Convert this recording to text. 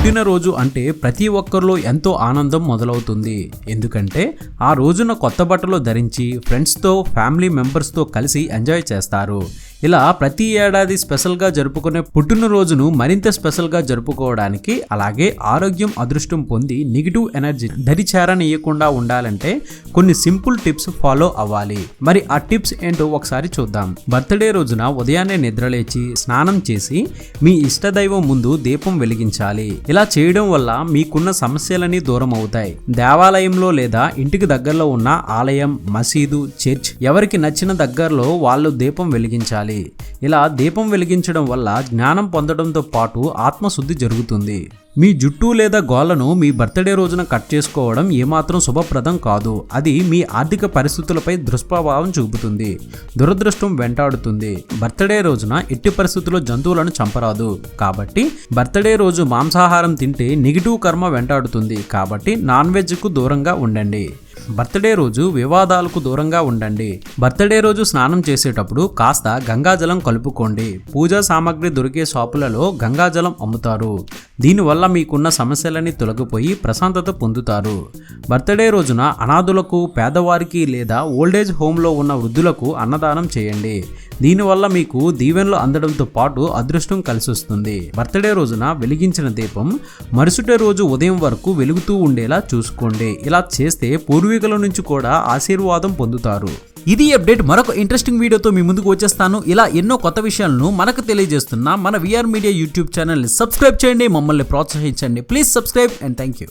పుట్టినరోజు అంటే ప్రతి ఒక్కరిలో ఎంతో ఆనందం మొదలవుతుంది. ఎందుకంటే ఆ రోజున కొత్త బట్టలు ధరించి ఫ్రెండ్స్తో ఫ్యామిలీ మెంబర్స్తో కలిసి ఎంజాయ్ చేస్తారు. ఇలా ప్రతి ఏడాది స్పెషల్గా జరుపుకునే పుట్టినరోజును మరింత స్పెషల్గా జరుపుకోవడానికి, అలాగే ఆరోగ్యం అదృష్టం పొంది నెగిటివ్ ఎనర్జీ దరిచేరనీయకుండా ఉండాలంటే కొన్ని సింపుల్ టిప్స్ ఫాలో అవ్వాలి. మరి ఆ టిప్స్ ఏంటో ఒకసారి చూద్దాం. బర్త్డే రోజున ఉదయాన్నే నిద్రలేచి స్నానం చేసి మీ ఇష్టదైవం ముందు దీపం వెలిగించాలి. ఇలా చేయడం వల్ల మీకున్న సమస్యలన్నీ దూరం అవుతాయి. దేవాలయంలో లేదా ఇంటికి దగ్గరలో ఉన్న ఆలయం, మసీదు, చర్చ్ ఎవరికి నచ్చిన దగ్గరలో వాళ్ళు దీపం వెలిగించాలి. ఇలా దీపం వెలిగించడం వల్ల జ్ఞానం పొందడంతో పాటు ఆత్మశుద్ధి జరుగుతుంది. మీ జుట్టు లేదా గోళ్లను మీ బర్త్డే రోజున కట్ చేసుకోవడం ఏమాత్రం శుభప్రదం కాదు. అది మీ ఆర్థిక పరిస్థితులపై దుష్ప్రభావం చూపుతుంది, దురదృష్టం వెంటాడుతుంది. బర్త్డే రోజున ఎట్టి పరిస్థితుల్లో జంతువులను చంపరాదు. కాబట్టి బర్త్డే రోజు మాంసాహారం తింటే నెగిటివ్ కర్మ వెంటాడుతుంది. కాబట్టి నాన్ వెజ్కు దూరంగా ఉండండి. బర్త్డే రోజు వివాదాలకు దూరంగా ఉండండి. బర్త్డే రోజు స్నానం చేసేటప్పుడు కాస్త గంగాజలం కలుపుకోండి. పూజా సామాగ్రి దొరికే షాపులలో గంగాజలం అమ్ముతారు. దీనివల్ల మీకున్న సమస్యలన్నీ తొలగిపోయి ప్రశాంతత పొందుతారు. బర్త్డే రోజున అనాథులకు, పేదవారికి లేదా ఓల్డేజ్ హోమ్లో ఉన్న వృద్ధులకు అన్నదానం చేయండి. దీనివల్ల మీకు దీవెనలు అందడంతో పాటు అదృష్టం కలిసొస్తుంది. బర్త్డే రోజున వెలిగించిన దీపం మరుసటి రోజు ఉదయం వరకు వెలుగుతూ ఉండేలా చూసుకోండి. ఇలా చేస్తే పూర్వీకుల నుంచి కూడా ఆశీర్వాదం పొందుతారు. ఇది అప్డేట్. మరొక ఇంట్రెస్టింగ్ వీడియోతో మీ ముందుకు వచ్చేస్తాను. ఇలా ఎన్నో కొత్త విషయాలను మనకు తెలియజేస్తున్న మన విఆర్ మీడియా యూట్యూబ్ ఛానల్ని సబ్స్క్రైబ్ చేయండి, మమ్మల్ని ప్రోత్సహించండి. Please subscribe and thank you.